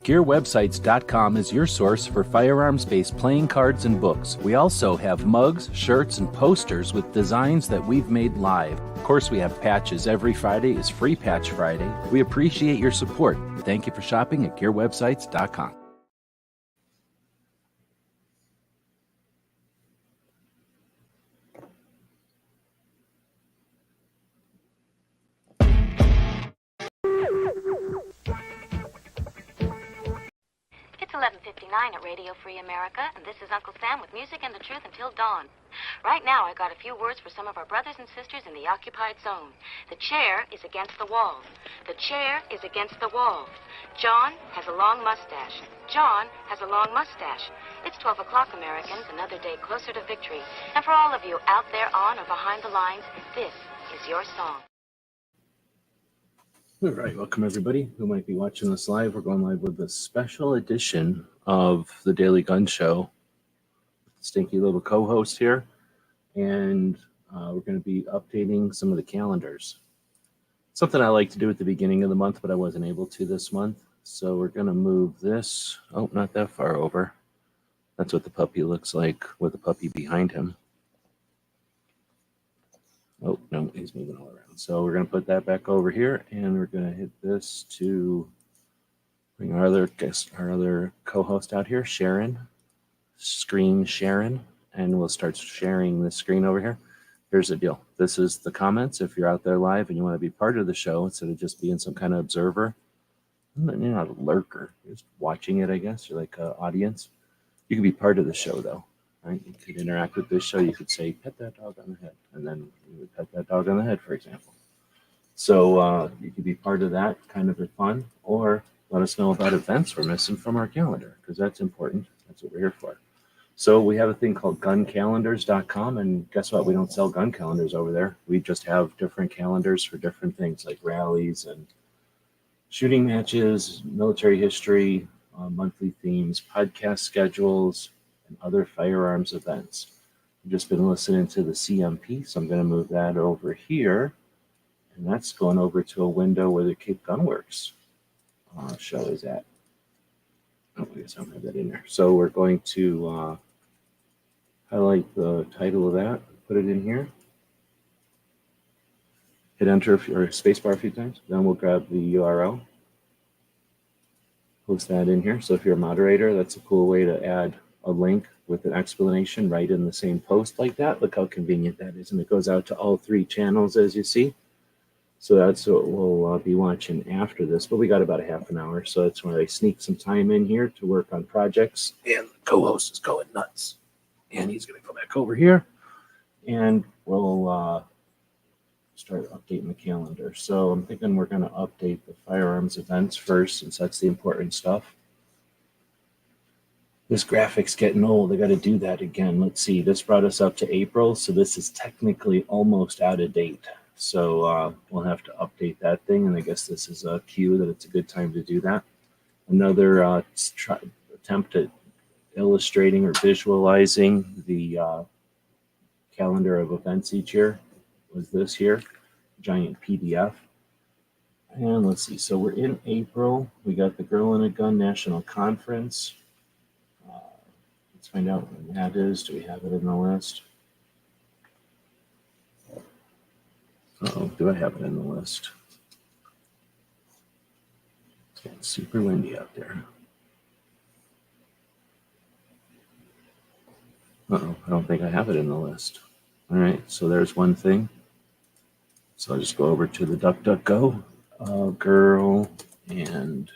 GearWebsites.com is your source for firearms-based playing cards and books. We also have mugs, shirts, and posters with designs that we've made live. Of course, we have patches. Every Friday is Free Patch Friday. We appreciate your support. Thank you for shopping at GearWebsites.com. It's 11:59 at Radio Free America, and this is Uncle Sam with music and the truth until dawn. Right now, I got a few words for some of our brothers and sisters in the occupied zone. The chair is against the wall. The chair is against the wall. John has a long mustache. John has a long mustache. It's 12 o'clock, Americans, another day closer to victory. And for all of you out there on or behind the lines, this is your song. All right, welcome everybody who might be watching this live. We're going live with a special edition of the Daily Gun Show. Stinky little co-host here, and we're going to be updating some of the calendars. Something I like to do at the beginning of the month, but I wasn't able to this month. So we're going to move this. Oh, not that far over. That's what the puppy looks like with the puppy behind him. Oh, no, he's moving all around. So we're going to put that back over here, and we're going to hit this to bring our other guest, our other co-host out here, Sharon. Screen Sharon, and we'll start sharing the screen over here. Here's the deal. This is the comments. If you're out there live and you want to be part of the show instead of just being some kind of observer, you're not a lurker, you're just watching it, I guess. You're like an audience. You can be part of the show, though. Right? You could interact with this show. You could say, pet that dog on the head, and then you would pet that dog on the head, for example. So you could be part of that kind of for fun, or let us know about events we're missing from our calendar, because that's important. That's what we're here for. So we have a thing called guncalendars.com, and guess what? We don't sell gun calendars over there. We just have different calendars for different things like rallies and shooting matches, military history, monthly themes, podcast schedules, and other firearms events. I've just been listening to the CMP, so I'm going to move that over here, and that's going over to a window where the Cape Gunworks show is at. Oh, I guess I don't have that in there. So we're going to highlight the title of that, put it in here, hit enter or spacebar a few times, then we'll grab the URL, post that in here. So if you're a moderator, that's a cool way to add a link with an explanation right in the same post like that. Look how convenient that is, and it goes out to all three channels, as you see. So that's what we'll be watching after this, but we got about a half an hour, so that's where I sneak some time in here to work on projects, and the co-host is going nuts. And he's going to go back over here, and we'll start updating the calendar. So I'm thinking we're going to update the firearms events first, since that's the important stuff. This graphic's getting old. I got to do that again. Let's see. This brought us up to April, so this is technically almost out of date. So we'll have to update that thing, and I guess this is a cue that it's a good time to do that. Another attempt at illustrating or visualizing the calendar of events each year was this here, giant PDF. And let's see, so we're in April. We got the Girl in a Gun National Conference. Let's find out when that is. Do we have it in the list? Uh-oh, do I have it in the list? It's getting super windy out there. Uh-oh, I don't think I have it in the list. All right, so there's one thing. So I'll just go over to the DuckDuckGo, Girl and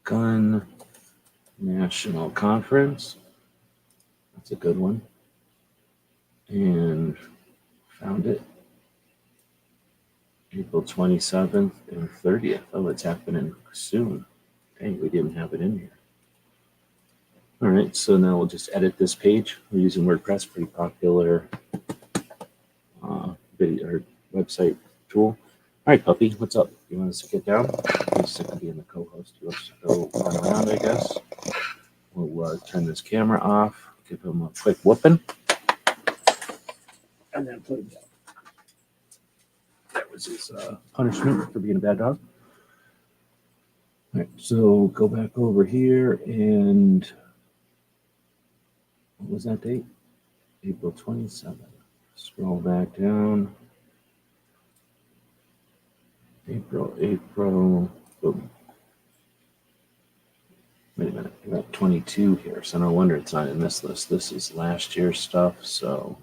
Gun National Conference. That's a good one. And found it. April 27th and 30th. Oh, it's happening soon. Dang, we didn't have it in here. All right, so now we'll just edit this page. We're using WordPress, pretty popular video or website tool. All right, puppy, what's up? You want us to get down? He's sick of being the co-host. He wants to go run around, I guess. We'll turn this camera off, give him a quick whooping, and then put him down. That was his punishment for being a bad dog. All right, so go back over here and what was that date? April 27th. Scroll back down. April, boom. Wait a minute, we got 22 here, so no wonder it's not in this list. This is last year's stuff, so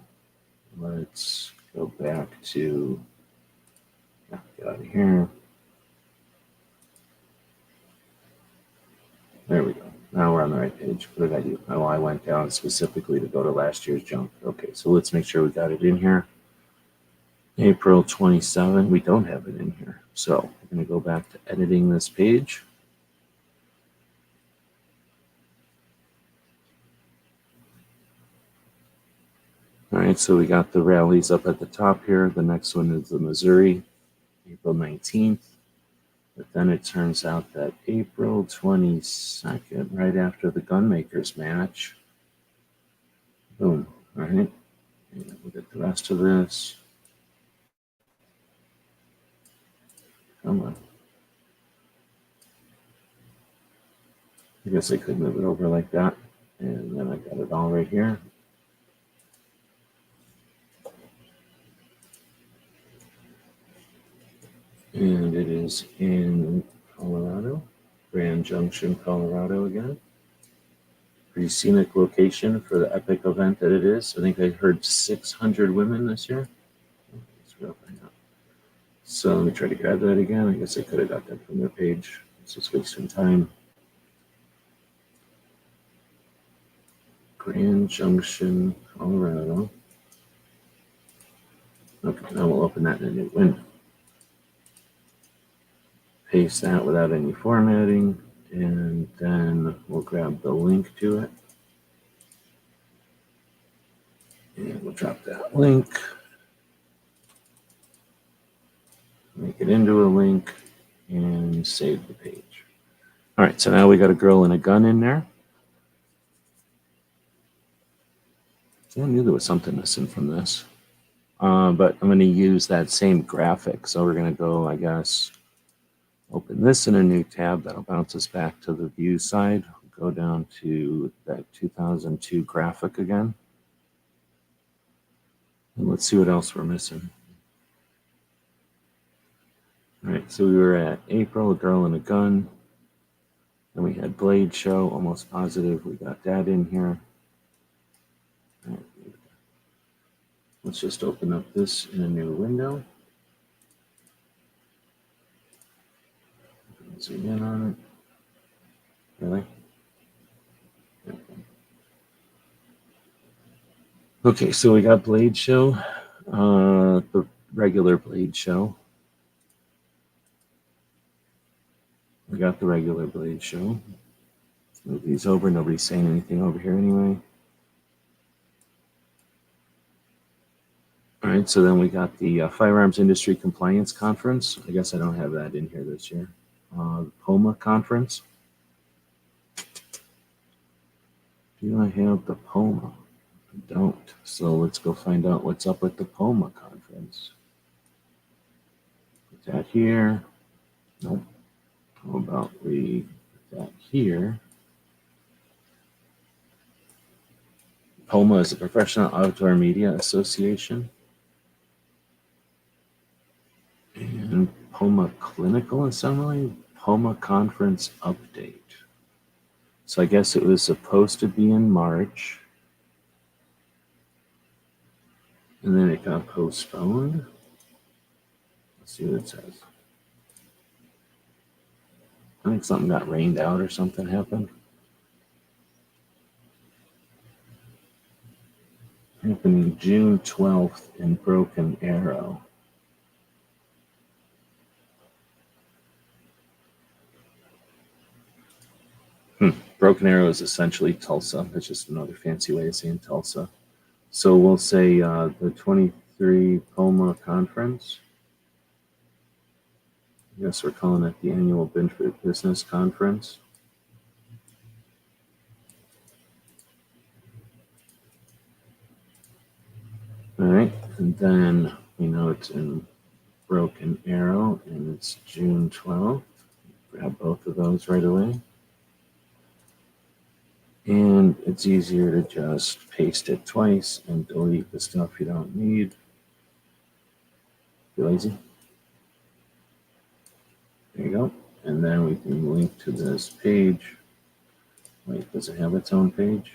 let's go back to, get out of here. There we go. Now we're on the right page. What did I do? Oh, I went down specifically to go to last year's junk. Okay, so let's make sure we got it in here. April 27, we don't have it in here. So we're going to go back to editing this page. All right, so we got the rallies up at the top here. The next one is the Missouri, April 19th. But then it turns out that April 22nd, right after the gunmakers match, boom, all right, and we'll get the rest of this. Come on. I guess I could move it over like that, and then I got it all right here. And it is in Colorado, Grand Junction, Colorado again. Pretty scenic location for the epic event that it is. I think I heard 600 women this year. Let's go find out. So let me try to grab that again. I guess I could have got that from their page. It's just wasting time. Grand Junction, Colorado. Okay, now we'll open that in a new window. Paste that without any formatting, and then we'll grab the link to it. And we'll drop that link. Make it into a link and save the page. All right, so now we got a girl and a gun in there. I knew there was something missing from this. But I'm going to use that same graphic. So we're going to go, I guess, open this in a new tab. That'll bounce us back to the view side. Go down to that 2002 graphic again. And let's see what else we're missing. All right, so we were at April, a girl and a gun. Then we had Blade Show, almost positive. We got that in here. All right. Let's just open up this in a new window. Zoom in on it. Really? Okay, so we got Blade Show, the regular Blade Show. We got the regular Blade Show. Move these over. Nobody's saying anything over here anyway. All right, so then we got the Firearms Industry Compliance Conference. I guess I don't have that in here this year. POMA Conference. Do I have the POMA? I don't. So let's go find out what's up with the POMA Conference. Put that here. Nope. How about we put that here? POMA is a Professional Outdoor Media Association. And POMA Clinical Assembly, POMA Conference Update. So I guess it was supposed to be in March. And then it got postponed. Let's see what it says. I think something got rained out or something happened. Happening June 12th in Broken Arrow. Broken Arrow is essentially Tulsa. That's just another fancy way of saying Tulsa. So we'll say the 23 POMA Conference. I guess we're calling it the Annual Business Conference. All right, and then we know it's in Broken Arrow, and it's June 12th. grab both of those right away. And it's easier to just paste it twice and delete the stuff you don't need. Be lazy. There you go. And then we can link to this page. Wait, does it have its own page?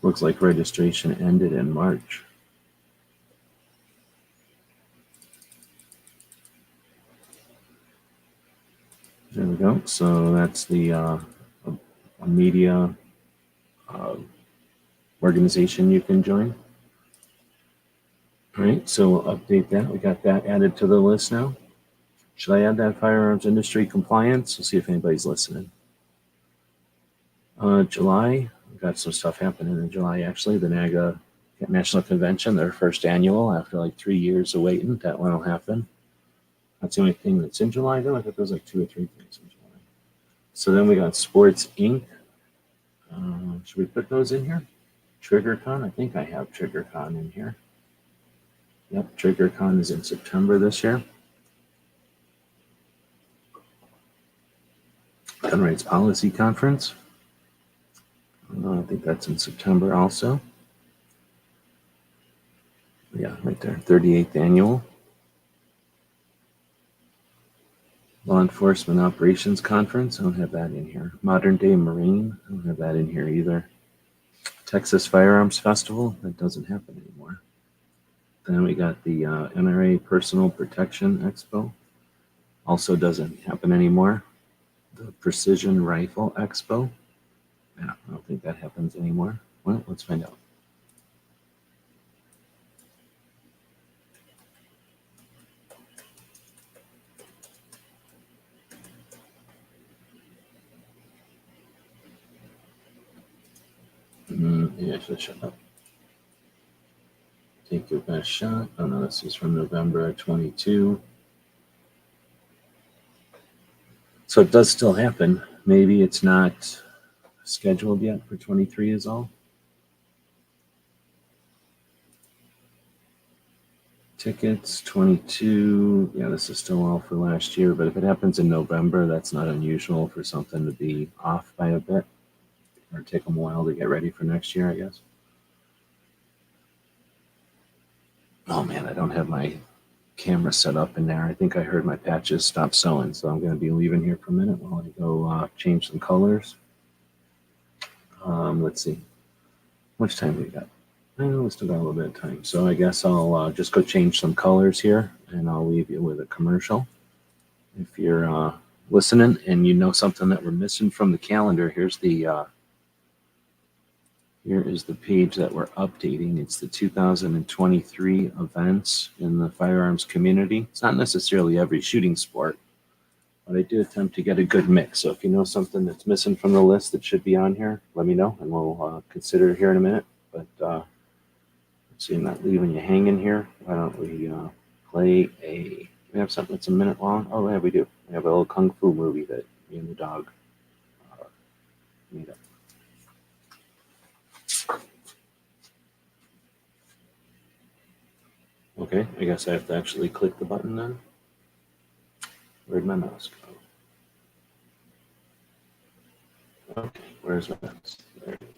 Looks like registration ended in March. There we go. So that's the a media organization you can join. All right, so we'll update that. We got that added to the list now. Should I add that firearms industry compliance? We'll see if anybody's listening. July, we got some stuff happening in July actually. The NAAGA National Convention, their first annual after like 3 years of waiting. That one will happen. That's the only thing that's in July though. I thought there was like 2 or 3 things in July. So then we got Sports Inc. Should we put those in here? TriggerCon, I think I have TriggerCon in here. Yep, TriggerCon is in September this year. Gun Rights Policy Conference. I think that's in September also. Yeah, right there, 38th annual. Law Enforcement Operations Conference, I don't have that in here. Modern Day Marine, I don't have that in here either. Texas Firearms Festival, that doesn't happen anymore. Then we got the NRA Personal Protection Expo, also doesn't happen anymore. The Precision Rifle Expo, yeah, I don't think that happens anymore. Well, let's find out. Yeah, I should shut up. Take your best shot. Oh no, this is from November 22. So it does still happen. Maybe it's not scheduled yet for 23 is all. Tickets, 22. Yeah, this is still all for last year, but if it happens in November, that's not unusual for something to be off by a bit or take them a while to get ready for next year, I guess. Oh man, I don't have my camera set up in there. I think I heard my patches stop sewing, so I'm going to be leaving here for a minute while I go change some colors. Let's see. How much time we got? Oh, we still got a little bit of time. So I guess I'll just go change some colors here, and I'll leave you with a commercial. If you're listening and you know something that we're missing from the calendar, here's the here is the page that we're updating. It's the 2023 events in the firearms community. It's not necessarily every shooting sport, but I do attempt to get a good mix. So if you know something that's missing from the list that should be on here, let me know and we'll consider it here in a minute. But let's see, I'm not leaving you hanging here. Why don't we play a, we have something that's a minute long? Oh yeah, we do. We have a little Kung Fu movie that me and the dog made up. Okay, I guess I have to actually click the button then. Where'd my mouse go? Okay, where's my mouse? There it is.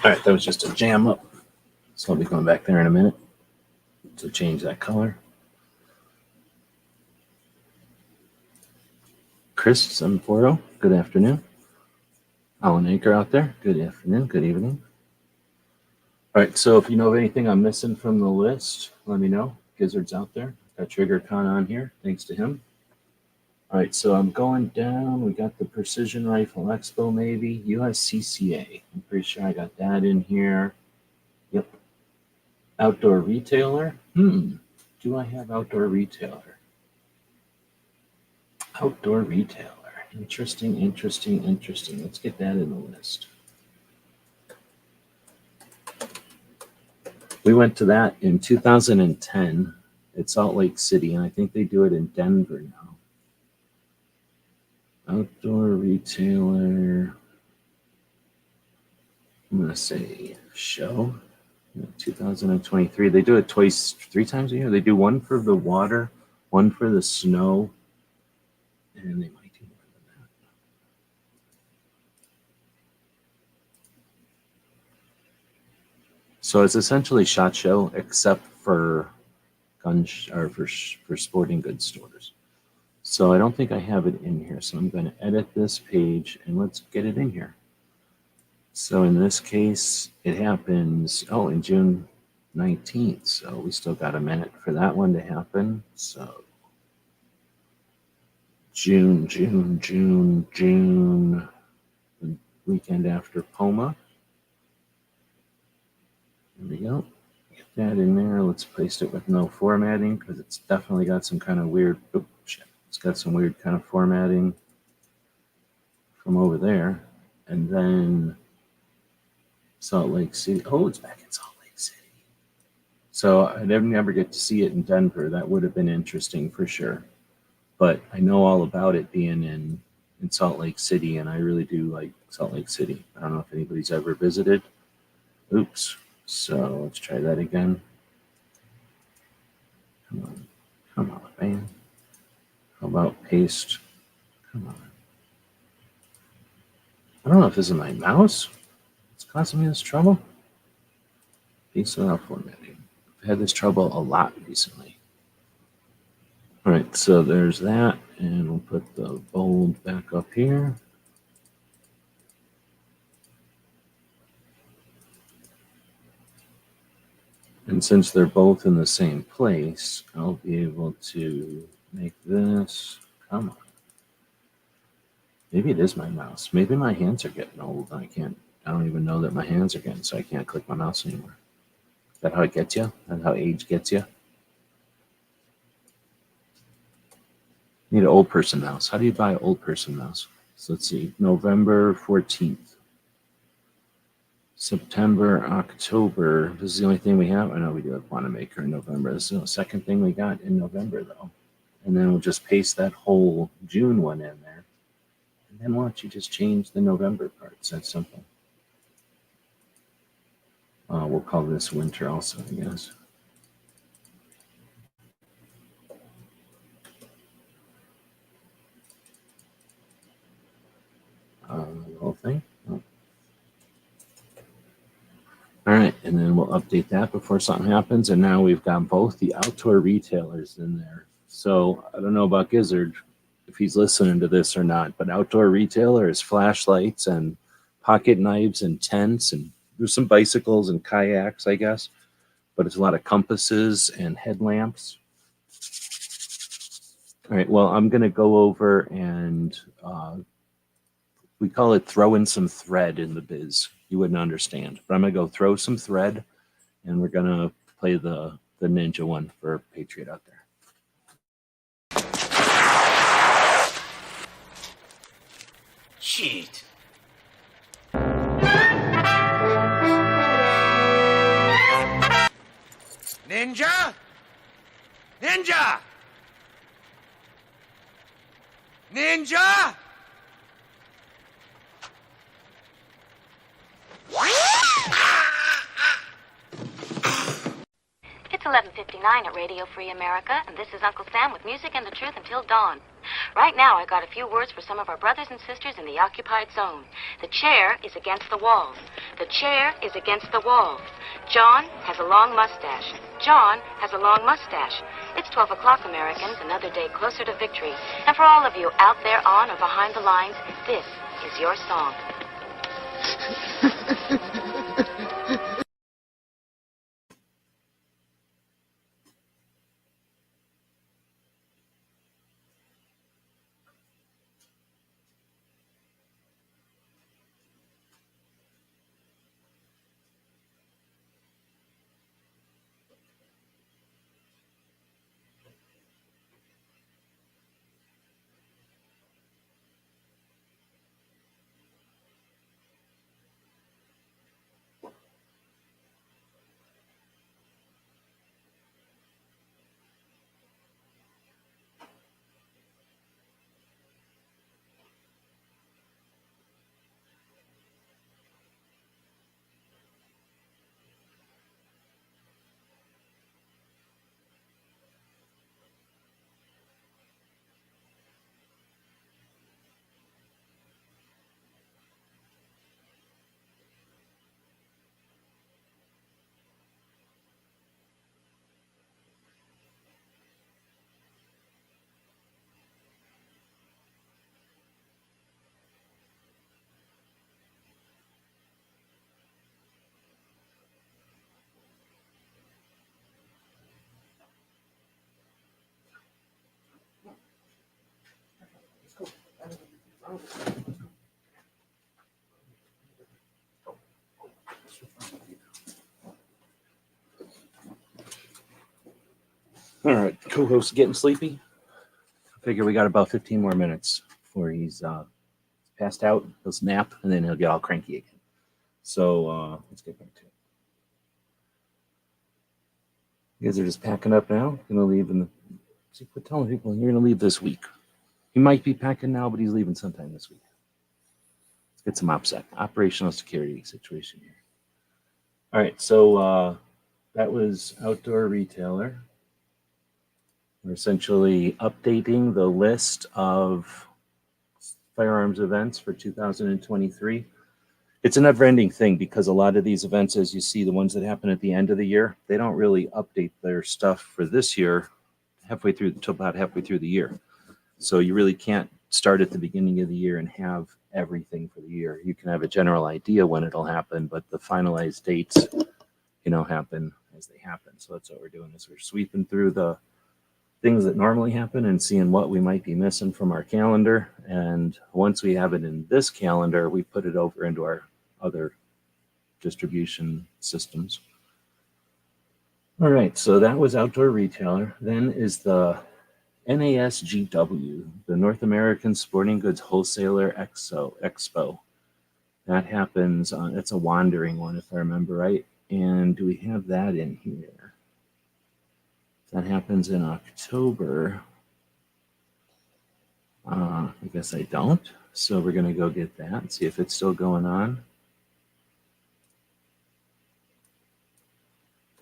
All right, that was just a jam up. So I'll be going back there in a minute to change that color. Chris 740, good afternoon. Alan Anchor out there, good afternoon, good evening. All right, so if you know of anything I'm missing from the list, let me know. Gizzard's out there. Got Trigger Con on here, thanks to him. All right, so I'm going down. We got the Precision Rifle Expo, maybe. USCCA. I'm pretty sure I got that in here. Yep. Outdoor Retailer. Do I have Outdoor Retailer? Outdoor Retailer. Interesting, interesting, interesting. Let's get that in the list. We went to that in 2010 at Salt Lake City, and I think they do it in Denver now. Outdoor Retailer. I'm going to say show. 2023. They do it three times a year. They do one for the water, one for the snow, and they might do more than that. So it's essentially SHOT Show, except for or for sporting goods stores. So I don't think I have it in here. So I'm going to edit this page and let's get it in here. So in this case, it happens, in June 19th. So we still got a minute for that one to happen. So June, the weekend after POMA. There we go. Get that in there. Let's paste it with no formatting because it's definitely got some kind of weird, it's got some weird kind of formatting from over there. And then Salt Lake City. Oh, it's back in Salt Lake City. So I never get to see it in Denver. That would have been interesting for sure. But I know all about it being in Salt Lake City, and I really do like Salt Lake City. I don't know if anybody's ever visited. Oops. So let's try that again. Come on, man. How about paste? Come on. I don't know if this is my mouse. It's causing me this trouble. Paste without formatting. I've had this trouble a lot recently. All right, so there's that, and we'll put the bold back up here. And since they're both in the same place, I'll be able to make this, come on. Maybe it is my mouse. Maybe my hands are getting old. I don't even know that my hands are getting, so I can't click my mouse anymore. Is that how it gets you? That's how age gets you? Need an old person mouse. How do you buy an old person mouse? So let's see, November 14th. September, October. This is the only thing we have. I know we do have Quantum Maker in November. This is the second thing we got in November, though. And then we'll just paste that whole June one in there. And then why don't you just change the November parts? That's simple. We'll call this winter also, I guess. The whole thing. Oh. All right, and then we'll update that before something happens. And now we've got both the outdoor retailers in there. So I don't know about Gizzard, if he's listening to this or not, but outdoor retailer is flashlights and pocket knives and tents, and there's some bicycles and kayaks, I guess, but it's a lot of compasses and headlamps. All right, well, I'm going to go over and we call it throwing some thread in the biz. You wouldn't understand, but I'm going to go throw some thread, and we're going to play the ninja one for Patriot out there. Shit. Ninja? Ninja! Ninja! It's 11:59 at Radio Free America, and this is Uncle Sam with music and the truth until dawn. Right now, I got a few words for some of our brothers and sisters in the occupied zone. The chair is against the walls. The chair is against the wall. John has a long mustache. John has a long mustache. It's 12 o'clock, Americans, another day closer to victory. And for all of you out there on or behind the lines, this is your song. All right, co-host getting sleepy. I figure we got about 15 more minutes before he's passed out. He'll snap, and then he'll get all cranky again. So let's get back to it. You guys are just packing up now. Gonna leave in the. See, quit telling people you're gonna leave this week. He might be packing now, but he's leaving sometime this week. Let's get some operational security situation here. All right, so that was Outdoor Retailer. We're essentially updating the list of firearms events for 2023. It's a never-ending thing because a lot of these events, as you see, the ones that happen at the end of the year, they don't really update their stuff for this year till about halfway through the year. So you really can't start at the beginning of the year and have everything for the year. You can have a general idea when it'll happen, but the finalized dates, happen as they happen. So that's what we're doing, is we're sweeping through the things that normally happen and seeing what we might be missing from our calendar. And once we have it in this calendar, we put it over into our other distribution systems. All right, so that was Outdoor Retailer. Then is the NASGW, the North American Sporting Goods Wholesaler Expo. That happens it's a wandering one, if I remember right. And do we have that in here? That happens in October. I guess I don't. So we're going to go get that and see if it's still going on.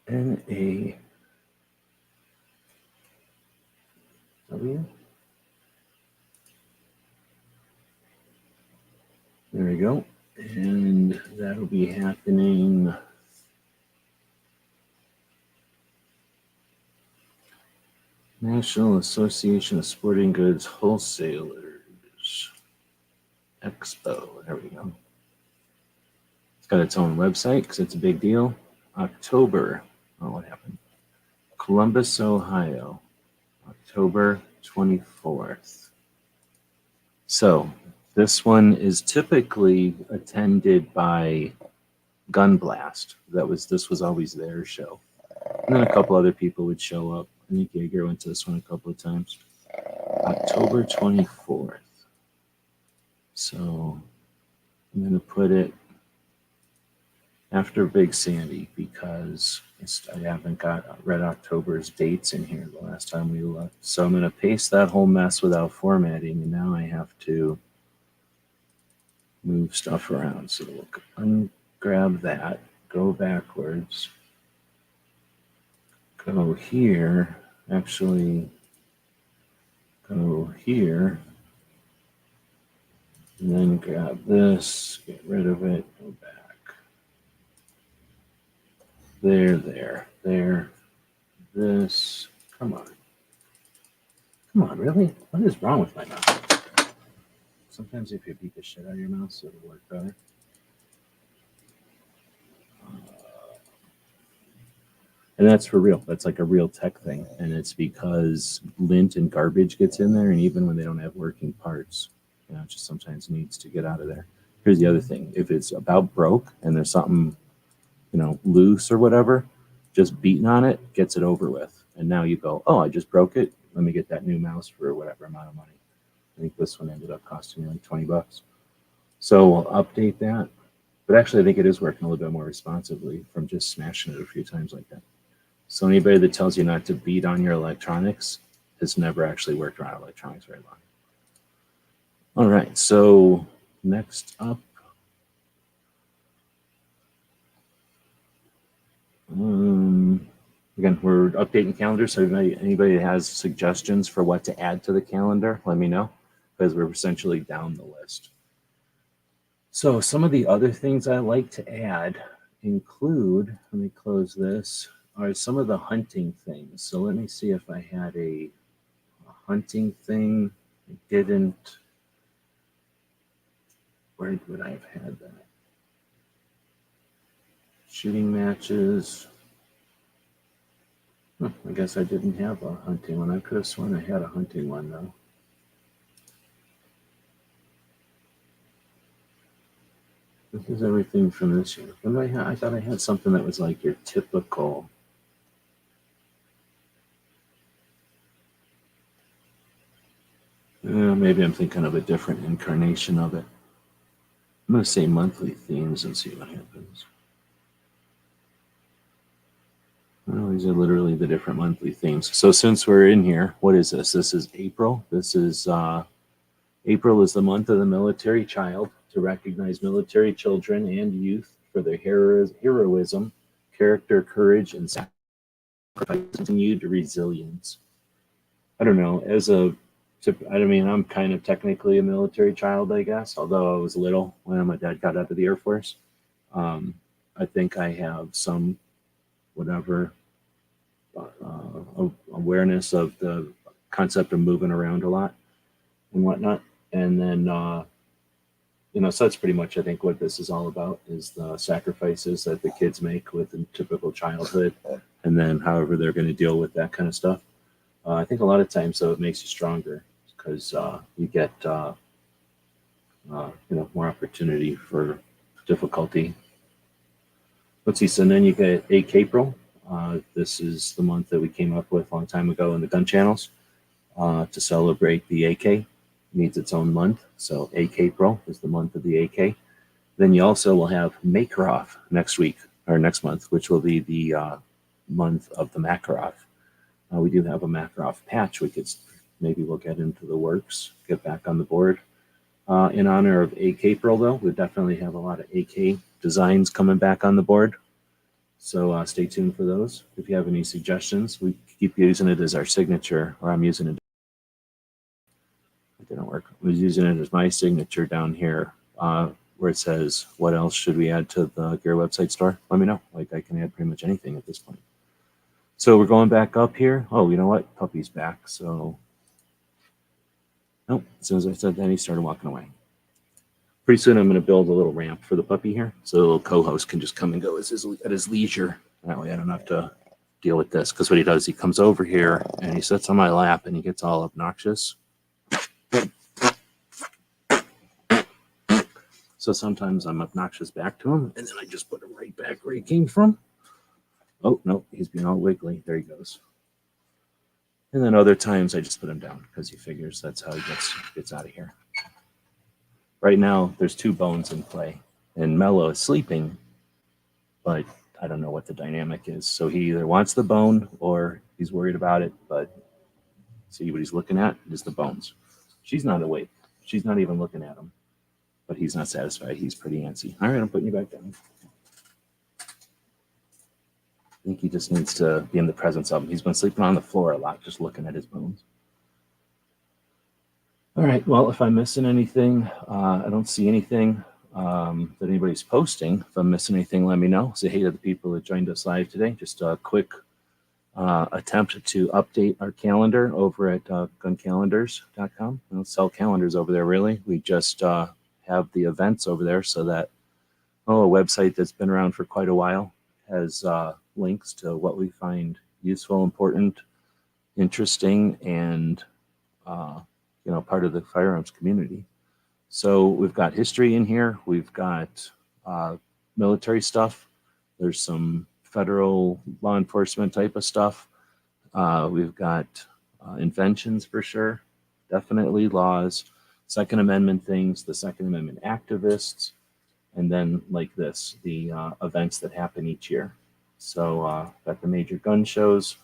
NAW. There we go. And that'll be happening National Association of Sporting Goods Wholesalers Expo. There we go. It's got its own website because it's a big deal. October. Oh, what happened? Columbus, Ohio. October 24th. So this one is typically attended by Gun Blast. This was always their show. And then a couple other people would show up. I think Jaeger went to this one a couple of times. October 24th. So I'm going to put it after Big Sandy because I haven't got Red October's dates in here the last time we looked. So I'm going to paste that whole mess without formatting, and now I have to move stuff around. So we'll ungrab that, go backwards, go here, actually go here, and then grab this, get rid of it, go back. there. This. Come on, really? What is wrong with my mouse? Sometimes if you beat the shit out of your mouse, it'll work better. And that's for real. That's like a real tech thing. And it's because lint and garbage gets in there. And even when they don't have working parts, you know, it just sometimes needs to get out of there. Here's the other thing. If it's about broke and there's something, you know, loose or whatever, just beating on it gets it over with. And now you go, oh, I just broke it. Let me get that new mouse for whatever amount of money. I think this one ended up costing me like 20 bucks. So we'll update that. But actually, I think it is working a little bit more responsibly from just smashing it a few times like that. So anybody that tells you not to beat on your electronics has never actually worked around electronics very long. All right, so next up, again, we're updating calendars. So anybody that has suggestions for what to add to the calendar, let me know, because we're essentially down the list. So some of the other things I like to add include, let me close this, are some of the hunting things. So let me see if I had a hunting thing. I didn't. Where would I have had that? Shooting matches. I guess I didn't have a hunting one. I could have sworn I had a hunting one though. This is everything from this year. I thought I had something that was like your typical. Maybe I'm thinking of a different incarnation of it. I'm going to say monthly themes and see what happens. Well, these are literally the different monthly themes. So since we're in here, what is this? This is April. This is April is the month of the military child, to recognize military children and youth for their heroism, character, courage, and sacrifice, continued resilience. I don't know, I'm kind of technically a military child, I guess, although I was little when my dad got out of the Air Force. I think I have some awareness of the concept of moving around a lot and whatnot. And then, so that's pretty much, I think, what this is all about, is the sacrifices that the kids make within typical childhood, and then however they're going to deal with that kind of stuff. I think a lot of times, though, it makes you stronger because you get, more opportunity for difficulty. Let's see. So then you get April. This is the month that we came up with a long time ago in the gun channels to celebrate the AK. Needs its own month. So April is the month of the AK. Then you also will have Makarov next month, which will be the month of the Makarov. We do have a Makarov patch. We'll get into the works, get back on the board. In honor of April, though, we definitely have a lot of AK designs coming back on the board. So stay tuned for those. If you have any suggestions, we keep using it as our signature, or I'm using it. It didn't work. I was using it as my signature down here where it says, what else should we add to the Gear website store? Let me know. Like, I can add pretty much anything at this point. So we're going back up here. Oh, you know what? Puppy's back. So, nope. As soon as I said that, he started walking away. Pretty soon I'm going to build a little ramp for the puppy here, so the little co-host can just come and go at his leisure. That way I don't have to deal with this, because what he does, he comes over here and he sits on my lap and he gets all obnoxious. So sometimes I'm obnoxious back to him, and then I just put him right back where he came from. Oh, no, he's being all wiggly. There he goes. And then other times I just put him down because he figures that's how he gets out of here. Right now, there's two bones in play, and Mello is sleeping, but I don't know what the dynamic is. So he either wants the bone or he's worried about it, but see what he's looking at is the bones. She's not awake. She's not even looking at him, but he's not satisfied. He's pretty antsy. All right, I'm putting you back down. I think he just needs to be in the presence of him. He's been sleeping on the floor a lot, just looking at his bones. All right, well, if I'm missing anything, I don't see anything. that anybody's posting. If I'm missing anything, let me know. Say hey to the people that joined us live today. Just a quick attempt to update our calendar over at guncalendars.com. We don't sell calendars over there, really. We just have the events over there so that a website that's been around for quite a while has links to what we find useful, important, interesting, and part of the firearms community. So we've got history in here. We've got military stuff. There's some federal law enforcement type of stuff. We've got inventions for sure, definitely laws, Second Amendment things, the Second Amendment activists, and then like this, the events that happen each year. So got the major gun shows.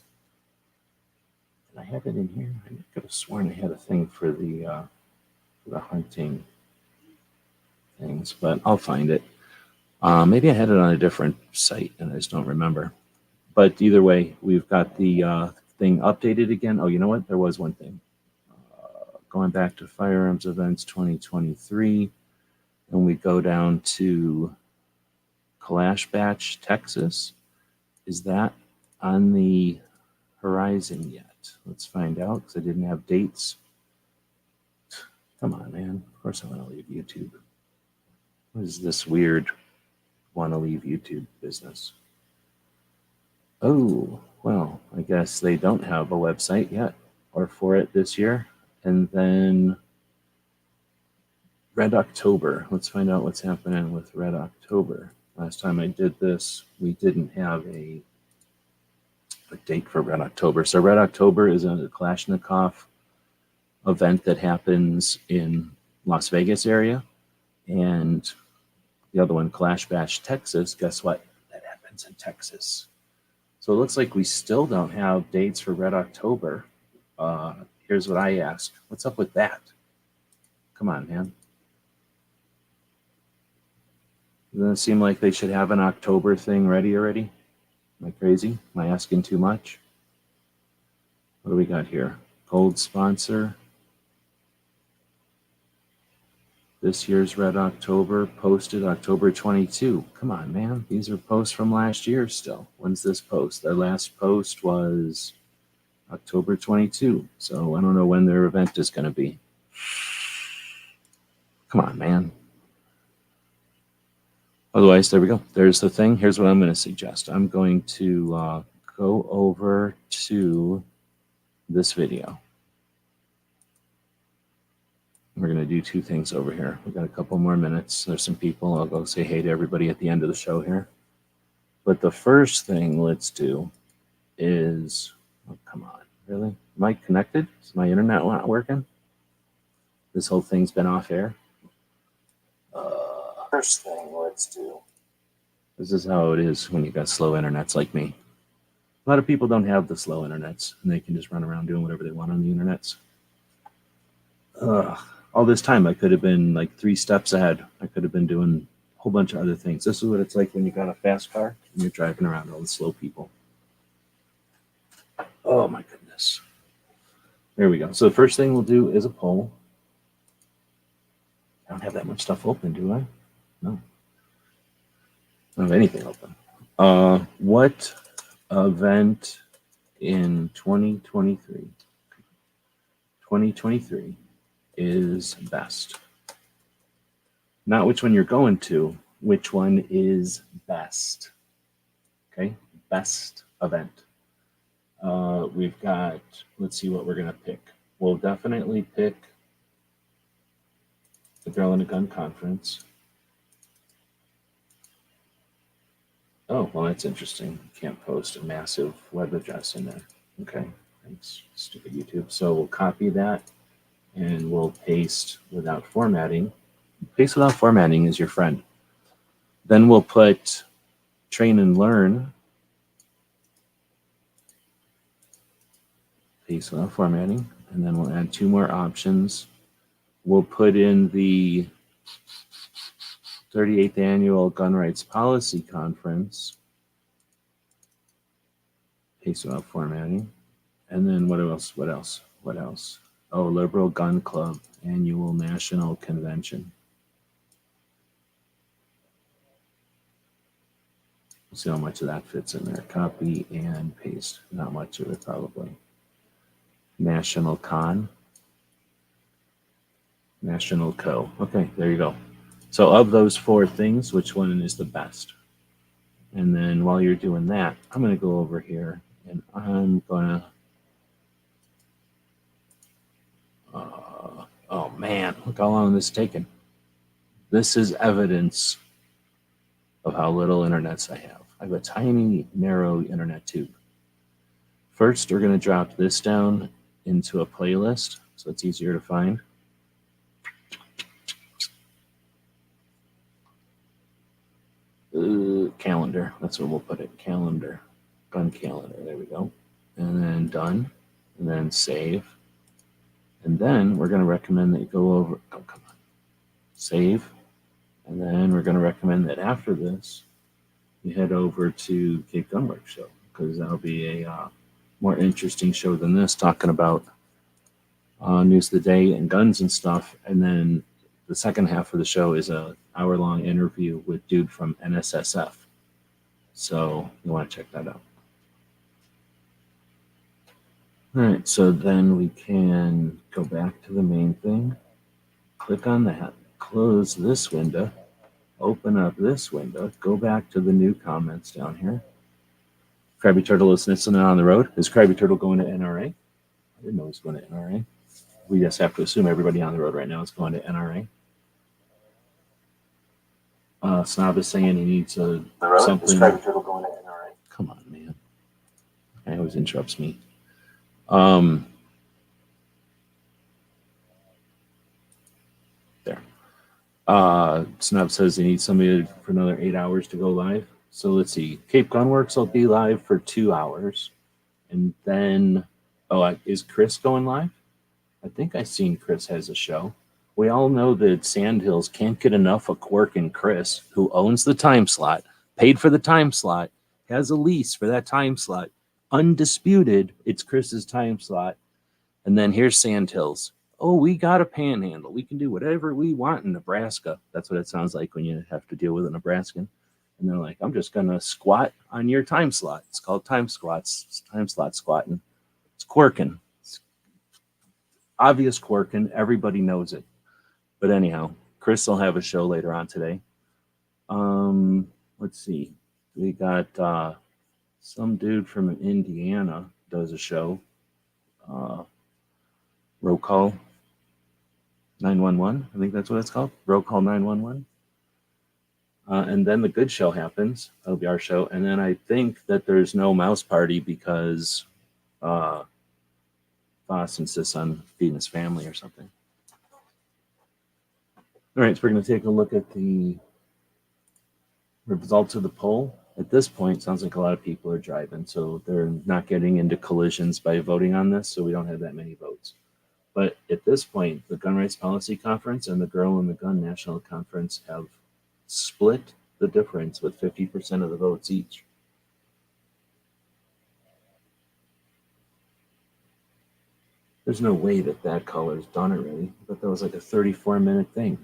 Did I have it in here? I could have sworn I had a thing for the hunting things, but I'll find it. Maybe I had it on a different site and I just don't remember. But either way, we've got the thing updated again. Oh, you know what? There was one thing. Going back to Firearms Events 2023, and we go down to Kalash Batch, Texas. Is that on the horizon yet? Let's find out, because I didn't have dates. Come on, man. Of course I want to leave YouTube. What is this weird want to leave YouTube business? Oh, well, I guess they don't have a website yet or for it this year. And then Red October. Let's find out what's happening with Red October. Last time I did this, we didn't have a date for Red October. So Red October is a Kalashnikov event that happens in Las Vegas area. And the other one, Kalash Bash, Texas, guess what? That happens in Texas. So it looks like we still don't have dates for Red October. Here's what I ask. What's up with that? Come on, man. Doesn't it seem like they should have an October thing ready already? Am I crazy? Am I asking too much? What do we got here? Gold sponsor. This year's Red October, posted October 22. Come on, man. These are posts from last year still. When's this post? Their last post was October 22. So I don't know when their event is going to be. Come on, man. Otherwise, there we go. There's the thing. Here's what I'm going to suggest. I'm going to go over to this video. We're going to do two things over here. We've got a couple more minutes. There's some people. I'll go say hey to everybody at the end of the show here. But the first thing let's do is, oh, come on, really? Am I connected? Is my internet not working? This whole thing's been off air. First thing let's do. This is how it is when you got slow internets like me. A lot of people don't have the slow internets, and they can just run around doing whatever they want on the internets. All this time, I could have been like 3 steps ahead. I could have been doing a whole bunch of other things. This is what it's like when you got a fast car and you're driving around all the slow people. Oh my goodness. There we go. So the first thing we'll do is a poll. I don't have that much stuff open, do I? No. I don't have anything open. What event in 2023 is best? Not which one you're going to, which one is best. Okay, best event. We've got, let's see what we're going to pick. We'll definitely pick the Girl in a Gun Conference. Oh, well, that's interesting. You can't post a massive web address in there. Okay, thanks, stupid YouTube. So we'll copy that and we'll paste without formatting. Paste without formatting is your friend. Then we'll put Train and Learn. Paste without formatting. And then we'll add 2 more options. We'll put in the 38th Annual Gun Rights Policy Conference. Paste without formatting. And then what else? Oh, Liberal Gun Club Annual National Convention. See how much of that fits in there. Copy and paste. Not much of it, probably. National Con. National Co. Okay, there you go. So of those four things, which one is the best? And then while you're doing that, I'm going to go over here and I'm going to, oh man, look how long this is taking. This is evidence of how little internets I have. I have a tiny, narrow internet tube. First, we're going to drop this down into a playlist so it's easier to find. Calendar, that's where we'll put it. Calendar, gun calendar, there we go. And then done, and then save. And then we're going to recommend that you go over, oh, come on, save. And then we're going to recommend that after this, you head over to Cape Gunworks Show, because that'll be a more interesting show than this, talking about news of the day and guns and stuff. And then the second half of the show is a hour-long interview with dude from NSSF. So you want to check that out. All right, so then we can go back to the main thing, click on that, close this window, open up this window, go back to the new comments down here. Krabby Turtle is listening on the road. Is Krabby Turtle going to NRA? I didn't know he was going to NRA. We just have to assume everybody on the road right now is going to NRA. Snob is saying he needs something. Is Krabby Turtle going to NRA? Come on, man. He always interrupts me. There. Snob says he needs somebody for another 8 hours to go live. So let's see. Cape Gunworks will be live for 2 hours. And then, is Chris going live? I think I've seen Chris has a show. We all know that Sandhills can't get enough of Quirk and Chris, who owns the time slot, paid for the time slot, has a lease for that time slot. Undisputed, it's Chris's time slot. And then here's Sandhills. Oh, we got a panhandle. We can do whatever we want in Nebraska. That's what it sounds like when you have to deal with a Nebraskan. And they're like, I'm just going to squat on your time slot. It's called time squats. It's time slot squatting. It's quirking. It's obvious quirking. Everybody knows it. But anyhow, Chris will have a show later on today. Let's see. We got some dude from Indiana does a show. Roll call 911. I think that's what it's called. Roll call 911. And then the good show happens. That'll be our show. And then I think that there's no mouse party because Foss insists on feeding his family or something. All right, so we're going to take a look at the results of the poll. At this point, sounds like a lot of people are driving, so they're not getting into collisions by voting on this, so we don't have that many votes. But at this point, the Gun Rights Policy Conference and the Girl and the Gun National Conference have split the difference with 50% of the votes each. There's no way that that color's done already, but that was like a 34-minute thing.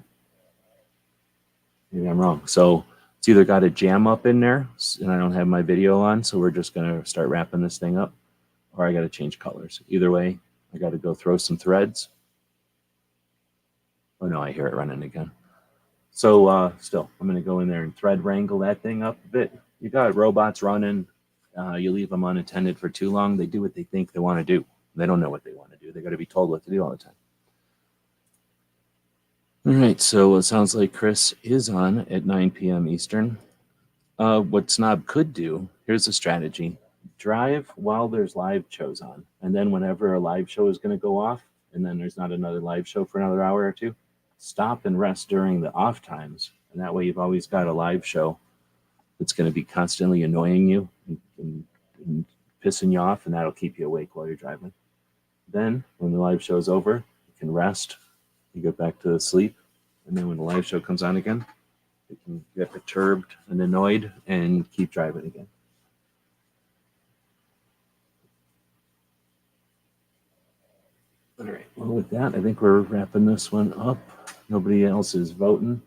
Maybe I'm wrong. So it's either got a jam up in there, and I don't have my video on, so we're just going to start wrapping this thing up, or I got to change colors. Either way, I got to go throw some threads. Oh, no, I hear it running again. So still, I'm going to go in there and thread wrangle that thing up a bit. You got robots running. You leave them unattended for too long. They do what they think they want to do. They don't know what they want to do. They got to be told what to do all the time. All right, so it sounds like Chris is on at 9 p.m. Eastern. What Snob could do, here's a strategy. Drive while there's live shows on. And then whenever a live show is going to go off, and then there's not another live show for another hour or two, stop and rest during the off times. And that way you've always got a live show that's going to be constantly annoying you and pissing you off, and that'll keep you awake while you're driving. Then when the live show's over, you can rest, you get back to sleep, and then when the live show comes on again, you can get perturbed and annoyed and keep driving again. All right, well, with that, I think we're wrapping this one up. Nobody else is voting.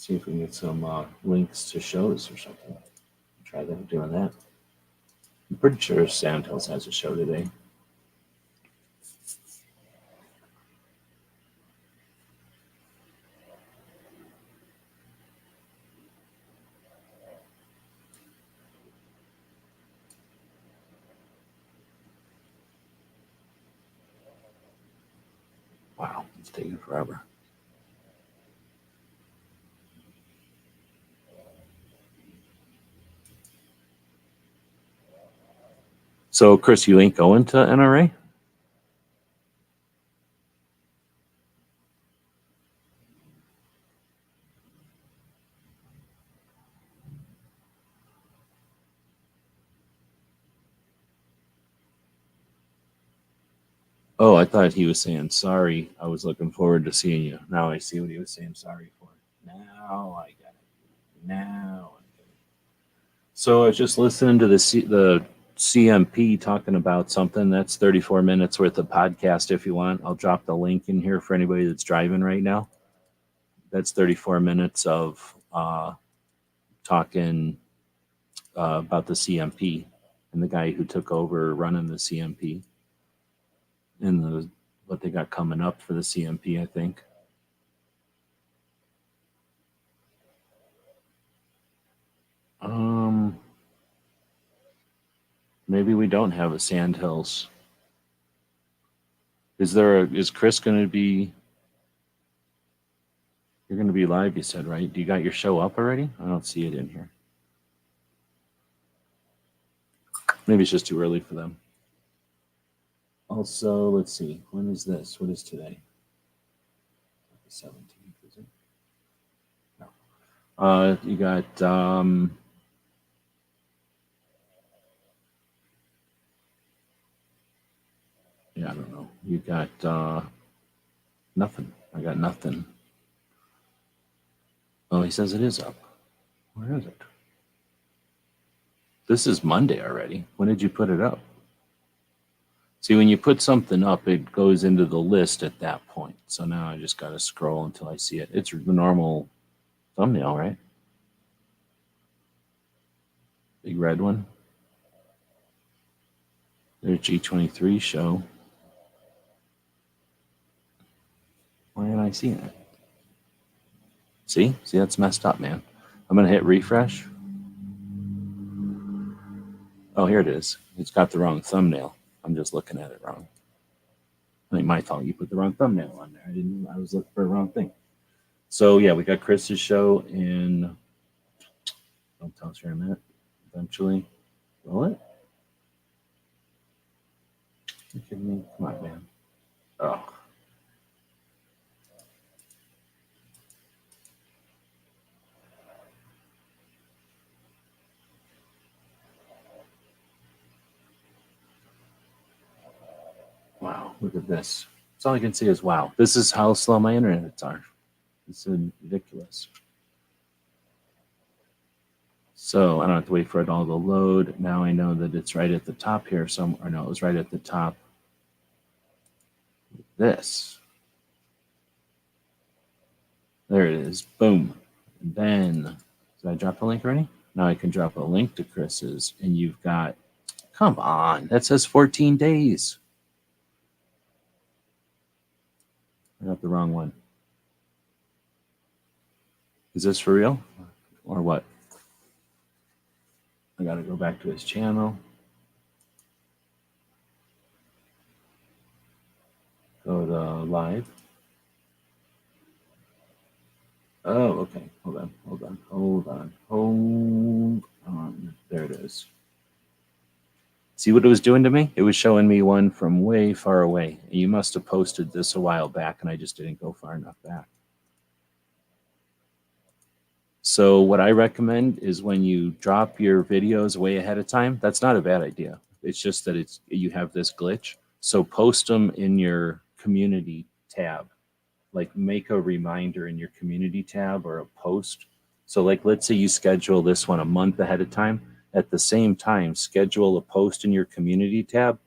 See if we can get some links to shows or something. Try that, doing that. I'm pretty sure Sandhills has a show today. Wow, it's taking forever. So, Chris, you ain't going to NRA? Oh, I thought he was saying sorry. I was looking forward to seeing you. Now I see what he was saying sorry for. Now I got it. Now I get it. So I was just listening to the CMP talking about something. That's 34 minutes worth of podcast if you want. I'll drop the link in here for anybody that's driving right now. That's 34 minutes of talking about the CMP and the guy who took over running the CMP and what they got coming up for the CMP, I think. Maybe we don't have a Sandhills. Is Chris going to be? You're going to be live, you said, right? Do you got your show up already? I don't see it in here. Maybe it's just too early for them. Also, let's see. When is this? What is today? The 17th, is it? No. You got yeah, I don't know. You got nothing. I got nothing. Oh, he says it is up. Where is it? This is Monday already. When did you put it up? See, when you put something up, it goes into the list at that point. So now I just got to scroll until I see it. It's the normal thumbnail, right? Big red one. There's G23 show. Why aren't I seeing it? See, that's messed up, man. I'm going to hit refresh. Oh, here it is. It's got the wrong thumbnail. I'm just looking at it wrong. I think my fault. You put the wrong thumbnail on there. I was looking for the wrong thing. So yeah, we got Chris's show in. Don't tell us where I'm at. Eventually, will it? You kidding me? Come on, man. Oh. Wow, look at this. That's all I can see is wow. This is how slow my internets are. It's ridiculous. So I don't have to wait for it all to load. Now I know that it's right at the top here somewhere. No, it was right at the top. This. There it is. Boom. And then, did I drop a link already? Now I can drop a link to Chris's, and you've got, come on, that says 14 days. I got the wrong one. Is this for real? Or what? I got to go back to his channel. Go to live. Oh, okay. Hold on. There it is. See what it was doing to me? It was showing me one from way far away. You must have posted this a while back, and I just didn't go far enough back. So what I recommend is when you drop your videos way ahead of time, that's not a bad idea. It's just that you have this glitch. So post them in your community tab. Like make a reminder in your community tab or a post. So like, let's say you schedule this one a month ahead of time. At the same time, schedule a post in your community tab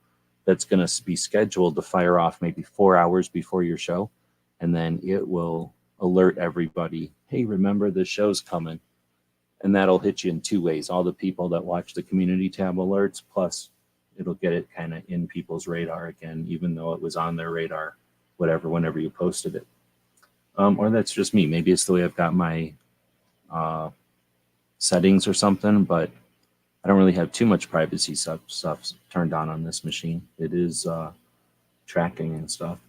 that's going to be scheduled to fire off maybe 4 hours before your show. And then it will alert everybody, hey, remember the show's coming. And that'll hit you in two ways. All the people that watch the community tab alerts, plus it'll get it kind of in people's radar again, even though it was on their radar, whenever you posted it. Or that's just me. Maybe it's the way I've got my settings or something, but I don't really have too much privacy stuff turned on this machine. It is tracking and stuff.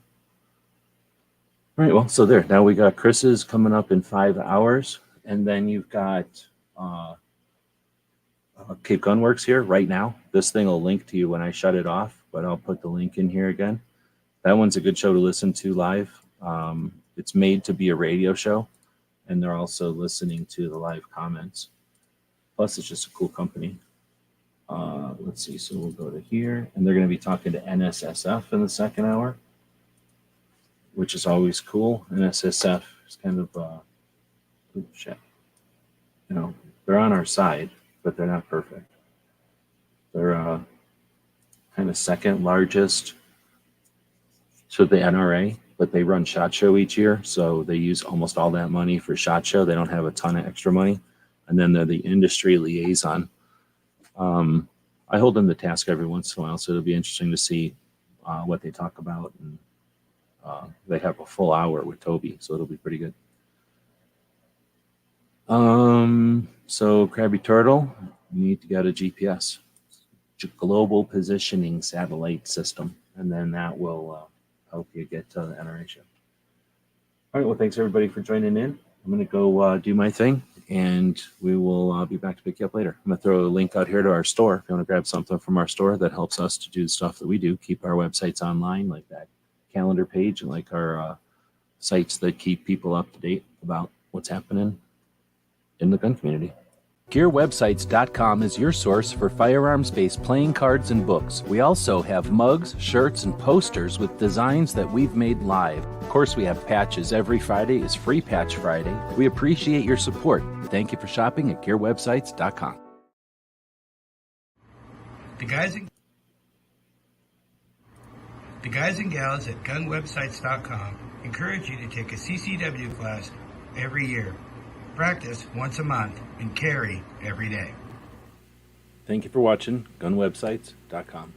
All right, well, so there. Now we got Chris's coming up in 5 hours, and then you've got Cape Gunworks here right now. This thing will link to you when I shut it off, but I'll put the link in here again. That one's a good show to listen to live. It's made to be a radio show, and they're also listening to the live comments. Plus, it's just a cool company. Let's see. So we'll go to here, and they're going to be talking to NSSF in the second hour, which is always cool. NSSF is kind of, you know, they're on our side, but they're not perfect. They're kind of second largest to the NRA, but they run SHOT Show each year, so they use almost all that money for SHOT Show. They don't have a ton of extra money. And then they're the industry liaison. I hold them to task every once in a while, so it'll be interesting to see what they talk about. And they have a full hour with Toby, so it'll be pretty good. So Krabby Turtle, you need to get a GPS, global positioning satellite system, and then that will help you get to the NRA show. All right, well, thanks everybody for joining in. I'm going to go do my thing, and we will be back to pick you up later. I'm going to throw a link out here to our store. If you want to grab something from our store that helps us to do the stuff that we do, keep our websites online, like that calendar page, and like our sites that keep people up to date about what's happening in the gun community. GearWebsites.com is your source for firearms-based playing cards and books. We also have mugs, shirts, and posters with designs that we've made live. Of course, we have patches. Every Friday is Free Patch Friday. We appreciate your support. Thank you for shopping at GearWebsites.com. The guys and gals at GunWebsites.com encourage you to take a CCW class every year. Practice once a month and carry every day. Thank you for watching GunWebsites.com.